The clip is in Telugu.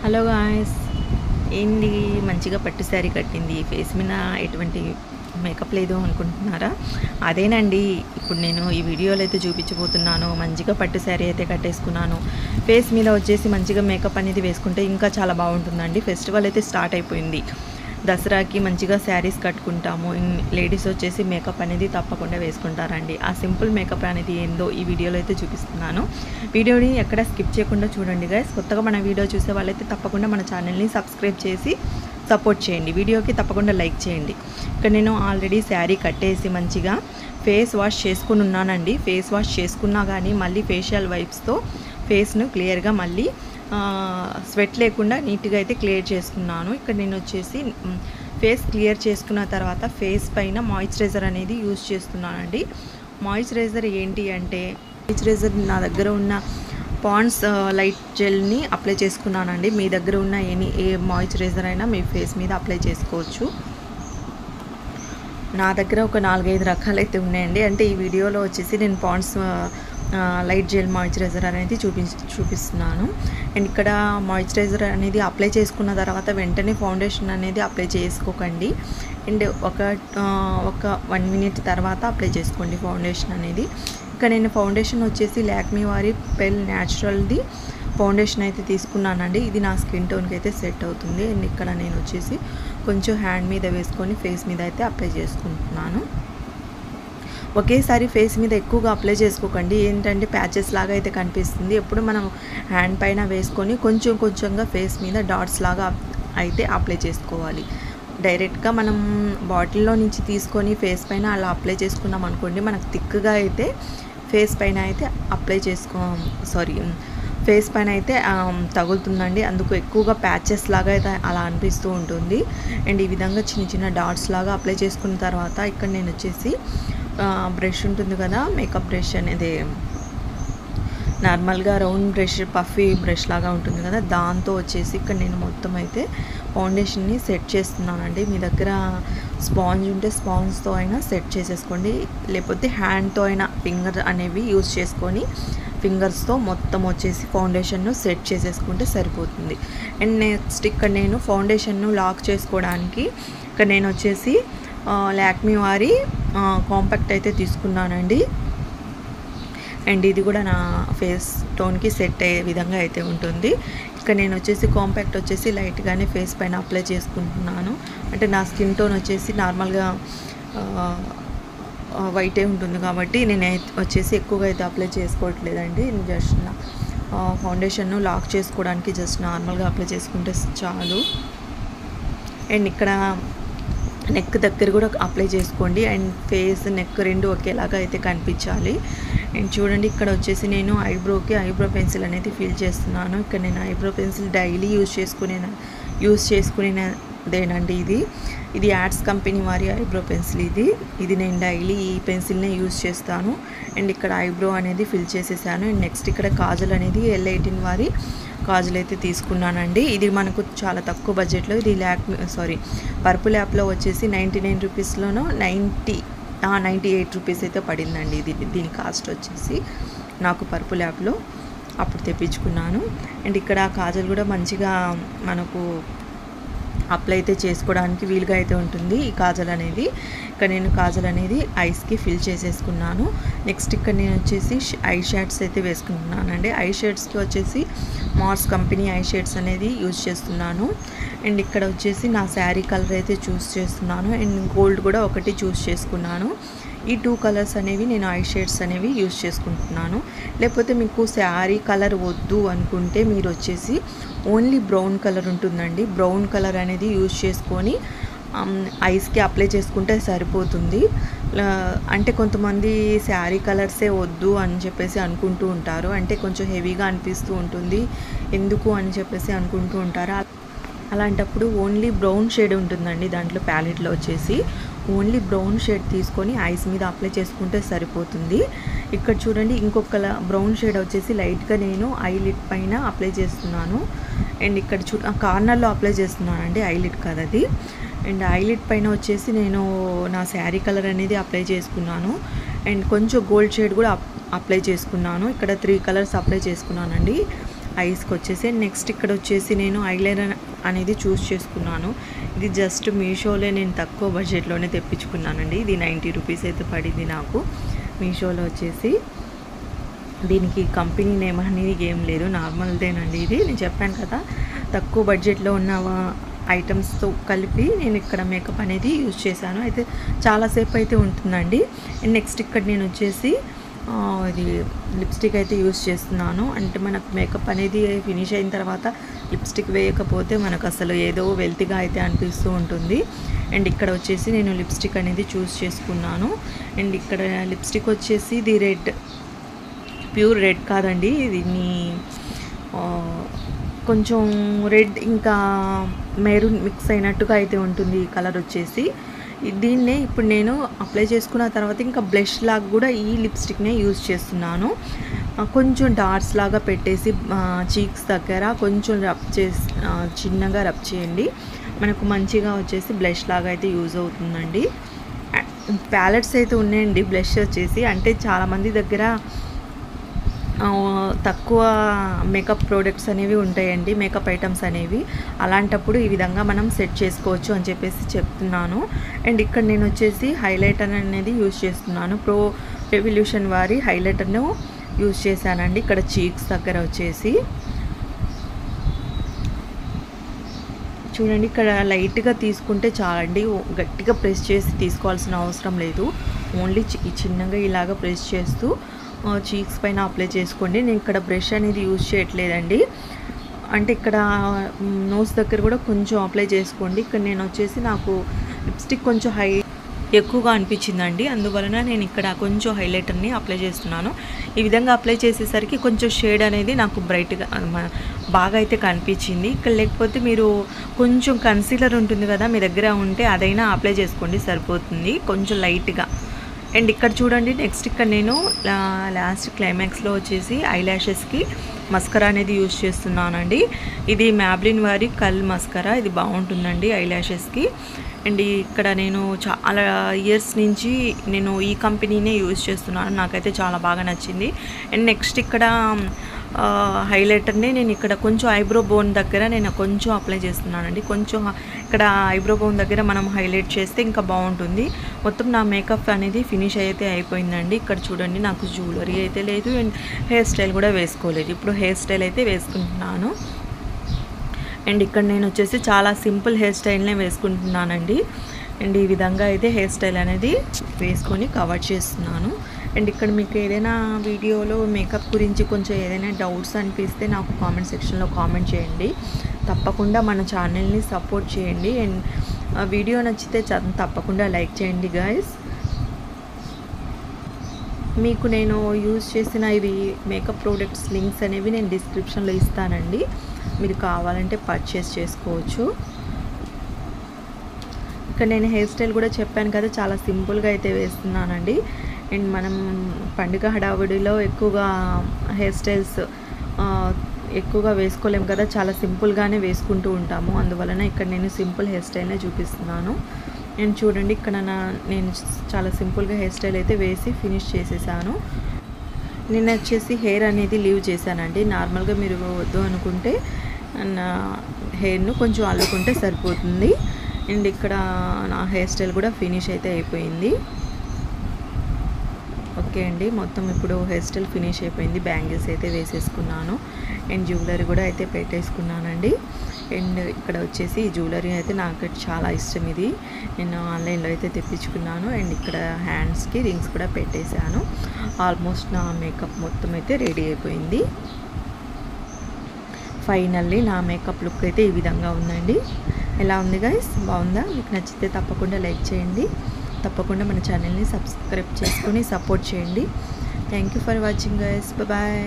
హలో గాయ్స్, ఏంది మంచిగా పట్టు శారీ కట్టింది, ఫేస్ మీద ఎటువంటి మేకప్ లేదు అనుకుంటున్నారా? అదేనండి, ఇప్పుడు నేను ఈ వీడియోలో అయితే చూపించబోతున్నాను. మంచిగా పట్టు శారీ అయితే కట్టేసుకున్నాను. ఫేస్ మీద వచ్చేసి మంచిగా మేకప్ అనేది వేసుకుంటే ఇంకా చాలా బాగుంటుందండి. ఫెస్టివల్ అయితే స్టార్ట్ అయిపోయింది. దసరాకి మంచిగా శారీస్ కట్టుకుంటాము. లేడీస్ వచ్చేసి మేకప్ అనేది తప్పకుండా వేసుకుంటారండి. ఆ సింపుల్ మేకప్ అనేది ఏందో ఈ వీడియోలో అయితే చూపిస్తున్నాను. వీడియోని ఎక్కడ స్కిప్ చేయకుండా చూడండి గైస్. కొత్తగా మన వీడియో చూసే వాళ్ళైతే తప్పకుండా మన ఛానల్ని సబ్స్క్రైబ్ చేసి సపోర్ట్ చేయండి. వీడియోకి తప్పకుండా లైక్ చేయండి. ఇక్కడ నేను ఆల్రెడీ శారీ కట్టేసి మంచిగా ఫేస్ వాష్ చేసుకుని ఉన్నానండి. ఫేస్ వాష్ చేసుకున్నా కానీ మళ్ళీ ఫేషియల్ వైప్స్తో ఫేస్ను క్లియర్గా మళ్ళీ స్వెట్ లేకుండా నీట్గా అయితే క్లియర్ చేసుకున్నాను. ఇక్కడ నేను వచ్చేసి ఫేస్ క్లియర్ చేసుకున్న తర్వాత ఫేస్ పైన మాయిశ్చరైజర్ అనేది యూజ్ చేస్తున్నానండి. మాయిశ్చరైజర్ ఏంటి అంటే, మాయిశ్చరైజర్ నా దగ్గర ఉన్న పాండ్స్ లైట్ జెల్ని అప్లై చేసుకున్నానండి. మీ దగ్గర ఉన్న ఏ మాయిశ్చరైజర్ అయినా మీ ఫేస్ మీద అప్లై చేసుకోవచ్చు. నా దగ్గర ఒక 4-5 రకాలు అయితే ఉన్నాయండి. అంటే ఈ వీడియోలో వచ్చేసి నేను పాండ్స్ లైట్ జెల్ మాయిశ్చరైజర్ అనేది చూపిస్తున్నాను. అండ్ ఇక్కడ మాయిశ్చరైజర్ అనేది అప్లై చేసుకున్న తర్వాత వెంటనే ఫౌండేషన్ అనేది అప్లై చేసుకోకండి. అండ్ ఒక 1 మినిట్ తర్వాత అప్లై చేసుకోండి ఫౌండేషన్ అనేది. ఇక్కడ నేను ఫౌండేషన్ వచ్చేసి లాక్మీ వారి పెల్ న్యాచురల్ది ఫౌండేషన్ అయితే తీసుకున్నానండి. ఇది నా స్కిన్ టోన్కి అయితే సెట్ అవుతుంది. అండ్ ఇక్కడ నేను వచ్చేసి కొంచెం హ్యాండ్ మీద వేసుకొని ఫేస్ మీద అయితే అప్లై చేసుకుంటున్నాను. ఒకేసారి ఫేస్ మీద ఎక్కువగా అప్లై చేసుకోకండి. ఏంటంటే ప్యాచెస్ లాగా అయితే కనిపిస్తుంది. ఎప్పుడు మనం హ్యాండ్ పైన వేసుకొని కొంచెంగా ఫేస్ మీద డాట్స్ లాగా అయితే అప్లై చేసుకోవాలి. డైరెక్ట్గా మనం బాటిల్లో నుంచి తీసుకొని ఫేస్ పైన అలా అప్లై చేసుకున్నాం అనుకోండి, మనకు థిక్గా అయితే ఫేస్ పైన అయితే ఫేస్ పైన అయితే తగులుతుందండి. అందుకు ఎక్కువగా ప్యాచెస్ లాగా అయితే అలా అనిపిస్తూ ఉంటుంది. అండ్ ఈ విధంగా చిన్న డాట్స్ లాగా అప్లై చేసుకున్న తర్వాత ఇక్కడ నేను వచ్చేసి బ్రష్ ఉంటుంది కదా, మేకప్ బ్రష్ అనేది నార్మల్గా రౌండ్ బ్రష్, పఫీ బ్రష్ లాగా ఉంటుంది కదా, దాంతో వచ్చేసి ఇక్కడ నేను మొత్తం అయితే ఫౌండేషన్ని సెట్ చేస్తున్నానండి. మీ దగ్గర స్పాంజ్ ఉంటే స్పాంజ్తో అయినా సెట్ చేసేసుకోండి, లేకపోతే హ్యాండ్తో అయినా ఫింగర్ అనేవి యూజ్ చేసుకొని ఫింగర్స్తో మొత్తం వచ్చేసి ఫౌండేషన్ను సెట్ చేసేసుకుంటే సరిపోతుంది. అండ్ నెక్స్ట్ ఇక్కడ నేను ఫౌండేషన్ను లాక్ చేసుకోవడానికి ఇక్కడ నేను వచ్చేసి లాక్మీ వారి కాంపాక్ట్ అయితే తీసుకున్నానండి. అండ్ ఇది కూడా నా ఫేస్ టోన్కి సెట్ అయ్యే విధంగా అయితే ఉంటుంది. ఇక్కడ నేను వచ్చేసి కాంపాక్ట్ వచ్చేసి లైట్గానే ఫేస్ పైన అప్లై చేసుకుంటున్నాను. అంటే నా స్కిన్ టోన్ వచ్చేసి నార్మల్గా వైటే ఉంటుంది కాబట్టి నేను వచ్చేసి ఎక్కువగా అయితే అప్లై చేసుకోవట్లేదండి. జస్ట్ ఫౌండేషన్ను లాక్ చేసుకోవడానికి జస్ట్ నార్మల్గా అప్లై చేసుకుంటే చాలు. అండ్ ఇక్కడ నెక్ దగ్గర కూడా అప్లై చేసుకోండి. అండ్ ఫేస్, నెక్ రెండు ఒకేలాగా అయితే కనిపించాలి. అండ్ చూడండి, ఇక్కడ వచ్చేసి నేను ఐబ్రో పెన్సిల్ అనేది ఫిల్ చేస్తున్నాను. ఇక్కడ నేను ఐబ్రో పెన్సిల్ డైలీ యూజ్ చేసుకునేదేనండి. ఇది యాడ్స్ కంపెనీ వారి ఐబ్రో పెన్సిల్. ఇది నేను డైలీ ఈ పెన్సిల్నే యూజ్ చేస్తాను. అండ్ ఇక్కడ ఐబ్రో అనేది ఫిల్ చేసేసాను. అండ్ నెక్స్ట్ ఇక్కడ కాజల్ అనేది L18 వారి కాజులు అయితే తీసుకున్నానండి. ఇది మనకు చాలా తక్కువ బడ్జెట్లో, ఇది పర్పుల్ యాప్లో వచ్చేసి 99 రూపీస్లోనో 98 రూపీస్ అయితే పడిందండి. దీని కాస్ట్ వచ్చేసి నాకు పర్పుల్ యాప్లో అప్పుడు తెప్పించుకున్నాను. అండ్ ఇక్కడ కాజల్ కూడా మంచిగా మనకు అప్లై అయితే చేసుకోవడానికి వీలుగా అయితే ఉంటుంది ఈ కాజల్ అనేది. ఇక్కడ నేను కాజల్ అనేది ఐస్కి ఫిల్ చేసేసుకున్నాను. నెక్స్ట్ ఇక్కడ నేను వచ్చేసి ఐ షేడ్స్ అయితే వేసుకుంటున్నానండి. ఐ షేడ్స్కి వచ్చేసి మార్స్ కంపెనీ ఐ షేడ్స్ అనేది యూజ్ చేస్తున్నాను. అండ్ ఇక్కడ వచ్చేసి నా శారీ కలర్ అయితే చూస్ చేస్తున్నాను. అండ్ గోల్డ్ కూడా ఒకటి చూస్ చేసుకున్నాను. ఈ 2 కలర్స్ అనేవి నేను ఐ షేడ్స్ అనేవి యూజ్ చేసుకుంటున్నాను. లేకపోతే మీకు శారీ కలర్ వద్దు అనుకుంటే మీరు వచ్చేసి ఓన్లీ బ్రౌన్ కలర్ ఉంటుందండి, బ్రౌన్ కలర్ అనేది యూజ్ చేసుకొని ఐస్కి అప్లై చేసుకుంటే సరిపోతుంది. అంటే కొంతమంది శారీ కలర్సే వద్దు అని చెప్పేసి అనుకుంటూ ఉంటారు. అంటే కొంచెం హెవీగా అనిపిస్తూ ఉంటుంది, ఎందుకు అని చెప్పేసి అనుకుంటూ ఉంటారు. అలాంటప్పుడు ఓన్లీ బ్రౌన్ షేడ్ ఉంటుందండి దాంట్లో, ప్యాలెట్లో వచ్చేసి ఓన్లీ బ్రౌన్ షేడ్ తీసుకొని ఐస్ మీద అప్లై చేసుకుంటే సరిపోతుంది. ఇక్కడ చూడండి, ఇంకొక బ్రౌన్ షేడ్ వచ్చేసి లైట్గా నేను ఐలిడ్ పైన అప్లై చేస్తున్నాను. అండ్ ఇక్కడ కార్నర్లో అప్లై చేస్తున్నాను అండి, ఐలిడ్ కాదు అది. అండ్ ఐలిడ్ పైన వచ్చేసి నేను నా శారీ కలర్ అనేది అప్లై చేసుకున్నాను. అండ్ కొంచెం గోల్డ్ షేడ్ కూడా అప్లై చేసుకున్నాను. ఇక్కడ 3 కలర్స్ అప్లై చేసుకున్నానండి. ఐస్కి వచ్చేసి. నెక్స్ట్ ఇక్కడ వచ్చేసి నేను ఐలైనర్ అనేది చూస్ చేసుకున్నాను. ఇది జస్ట్ మీషోలో నేను తక్కువ బడ్జెట్లోనే తెప్పించుకున్నానండి. ఇది 90 రూపీస్ అయితే పడింది నాకు మీషోలో వచ్చేసి. దీనికి కంపెనీ నేమ్ అనేది ఏం లేదు, నార్మల్దేనండి. ఇది నేను చెప్పాను కదా, తక్కువ బడ్జెట్లో ఉన్న ఐటమ్స్తో కలిపి నేను ఇక్కడ మేకప్ అనేది యూజ్ చేశాను. అయితే చాలాసేపు అయితే ఉంటుందండి. అండ్ నెక్స్ట్ ఇక్కడ నేను వచ్చేసి ఇది లిప్స్టిక్ అయితే యూజ్ చేస్తున్నాను. అంటే మనకు మేకప్ అనేది ఫినిష్ అయిన తర్వాత లిప్స్టిక్ వేయకపోతే మనకు అసలు ఏదో వెల్తిగా అయితే అనిపిస్తూ ఉంటుంది. అండ్ ఇక్కడ వచ్చేసి నేను లిప్స్టిక్ అనేది చూస్ చేసుకున్నాను. అండ్ ఇక్కడ లిప్స్టిక్ వచ్చేసి ఇది రెడ్, ప్యూర్ రెడ్ కాదండి, దీన్ని కొంచెం రెడ్ ఇంకా మెరూన్ మిక్స్ అయినట్టుగా అయితే ఉంటుంది ఈ కలర్ వచ్చేసి. దీన్నే ఇప్పుడు నేను అప్లై చేసుకున్న తర్వాత ఇంకా బ్లష్ లాగా కూడా ఈ లిప్స్టిక్నే యూజ్ చేస్తున్నాను. కొంచెం డార్క్స్ లాగా పెట్టేసి చీక్స్ దగ్గర కొంచెం రబ్ చేసి చిన్నగా రబ్ చేయండి, మనకు మంచిగా వచ్చేసి బ్లష్ లాగా అయితే యూజ్ అవుతుందండి. ప్యాలెట్స్ అయితే ఉన్నాయండి బ్లష్ వచ్చేసి. అంటే చాలామంది దగ్గర తక్కువ మేకప్ ప్రోడక్ట్స్ అనేవి ఉంటాయండి, మేకప్ ఐటమ్స్ అనేవి. అలాంటప్పుడు ఈ విధంగా మనం సెట్ చేసుకోవచ్చు అని చెప్పేసి చెప్తున్నాను. అండ్ ఇక్కడ నేను వచ్చేసి హైలైటర్ అనేది యూజ్ చేస్తున్నాను. ప్రో రెవల్యూషన్ వారి హైలైటర్ను యూజ్ చేశానండి ఇక్కడ చీక్స్ దగ్గర వచ్చేసి. చూడండి, ఇక్కడ లైట్గా తీసుకుంటే చాలండి, గట్టిగా ప్రెస్ చేసి తీసుకోవాల్సిన అవసరం లేదు. ఓన్లీ చిన్నగా ఇలాగ ప్రెస్ చేస్తూ చీక్స్ పైన అప్లై చేసుకోండి. నేను ఇక్కడ బ్రష్ అనేది యూజ్ చేయట్లేదండి. అంటే ఇక్కడ నోస్ దగ్గర కూడా కొంచెం అప్లై చేసుకోండి. ఇక్కడ నేను వచ్చేసి నాకు లిప్స్టిక్ కొంచెం ఎక్కువగా అనిపించిందండి, అందువలన నేను ఇక్కడ కొంచెం హైలైటర్ని అప్లై చేస్తున్నాను. ఈ విధంగా అప్లై చేసేసరికి కొంచెం షేడ్ అనేది నాకు బ్రైట్గా బాగా అయితే కనిపించింది. ఇక్కడ లేకపోతే మీరు కొంచెం కన్సీలర్ ఉంటుంది కదా మీ దగ్గర ఉంటే అదైనా అప్లై చేసుకోండి, సరిపోతుంది కొంచెం లైట్గా. అండ్ ఇక్కడ చూడండి, నెక్స్ట్ ఇక్కడ నేను లాస్ట్ క్లైమాక్స్లో వచ్చేసి ఐ ల్యాషెస్కి మస్కరా అనేది యూజ్ చేస్తున్నానండి. ఇది మ్యాబ్లిన్ వారి కల్ మస్కరా, ఇది బాగుంటుందండి ఐ ల్యాషెస్కి. అండ్ ఇక్కడ నేను చాలా ఇయర్స్ నుంచి నేను ఈ కంపెనీనే యూజ్ చేస్తున్నాను, నాకైతే చాలా బాగా నచ్చింది. అండ్ నెక్స్ట్ ఇక్కడ హైలైటర్ని నేను ఇక్కడ కొంచెం ఐబ్రో బోన్ దగ్గర నేను కొంచెం అప్లై చేస్తున్నానండి. కొంచెం ఇక్కడ ఐబ్రో బోన్ దగ్గర మనం హైలైట్ చేస్తే ఇంకా బాగుంటుంది. మొత్తం నా మేకప్ అనేది ఫినిష్ అయితే అయిపోయిందండి. ఇక్కడ చూడండి, నాకు జ్యువెలరీ అయితే లేదు అండ్ హెయిర్ స్టైల్ కూడా వేసుకోలేదు. ఇప్పుడు హెయిర్ స్టైల్ అయితే వేసుకుంటున్నాను. అండ్ ఇక్కడ నేను వచ్చేసి చాలా సింపుల్ హెయిర్ స్టైల్నే వేసుకుంటున్నానండి. అండ్ ఈ విధంగా అయితే హెయిర్ స్టైల్ అనేది వేసుకొని కవర్ చేస్తున్నాను. అండ్ ఇక్కడ మీకు ఏదైనా వీడియోలో మేకప్ గురించి కొంచెం ఏదైనా డౌట్స్ అనిపిస్తే నాకు కామెంట్ సెక్షన్లో కామెంట్ చేయండి. తప్పకుండా మన ఛానల్ని సపోర్ట్ చేయండి. అండ్ వీడియో నచ్చితే తప్పకుండా లైక్ చేయండి గైస్. మీకు నేను యూజ్ చేసిన ఇవి మేకప్ ప్రోడక్ట్స్ లింక్స్ అనేవి నేను డిస్క్రిప్షన్లో ఇస్తానండి, మీరు కావాలంటే పర్చేస్ చేసుకోవచ్చు. ఇక్కడ నేను హెయిర్ స్టైల్ కూడా చెప్పాను కదా, చాలా సింపుల్గా అయితే వేస్తున్నానండి. అండ్ మనం పండుగ హడావుడిలో ఎక్కువగా హెయిర్ స్టైల్స్ ఎక్కువగా వేసుకోలేము కదా, చాలా సింపుల్గానే వేసుకుంటూ ఉంటాము. అందువలన ఇక్కడ నేను సింపుల్ హెయిర్ స్టైల్నే చూపిస్తున్నాను. అండ్ చూడండి, ఇక్కడ నేను చాలా సింపుల్గా హెయిర్ స్టైల్ అయితే వేసి ఫినిష్ చేసేసాను. నేను వచ్చేసి హెయిర్ అనేది లీవ్ చేశానండి. నార్మల్గా మీరు వద్దు అనుకుంటే నా హెయిర్ను కొంచెం అల్లుకుంటే సరిపోతుంది. అండ్ ఇక్కడ నా హెయిర్ స్టైల్ కూడా ఫినిష్ అయితే అయిపోయింది. ఓకే అండి, మొత్తం ఇప్పుడు హెయిర్ స్టైల్ ఫినిష్ అయిపోయింది. బ్యాంగిల్స్ అయితే వేసేసుకున్నాను అండ్ జ్యువెలరీ కూడా అయితే పెట్టేసుకున్నానండి. అండ్ ఇక్కడ వచ్చేసి ఈ జ్యువెలరీ అయితే నాకు చాలా ఇష్టం, ఇది నేను ఆన్లైన్లో అయితే తెప్పించుకున్నాను. అండ్ ఇక్కడ హ్యాండ్స్కి రింగ్స్ కూడా పెట్టేశాను. ఆల్మోస్ట్ నా మేకప్ మొత్తం అయితే రెడీ అయిపోయింది. ఫైనల్లీ నా మేకప్ లుక్ అయితే ఈ విధంగా ఉందండి. ఎలా ఉంది గైస్, బాగుందా? మీకు నచ్చితే తప్పకుండా లైక్ చేయండి, తప్పకుండా మన ఛానల్ని సబ్స్క్రైబ్ చేసుకొని సపోర్ట్ చేయండి. Thank you for watching guys, bye.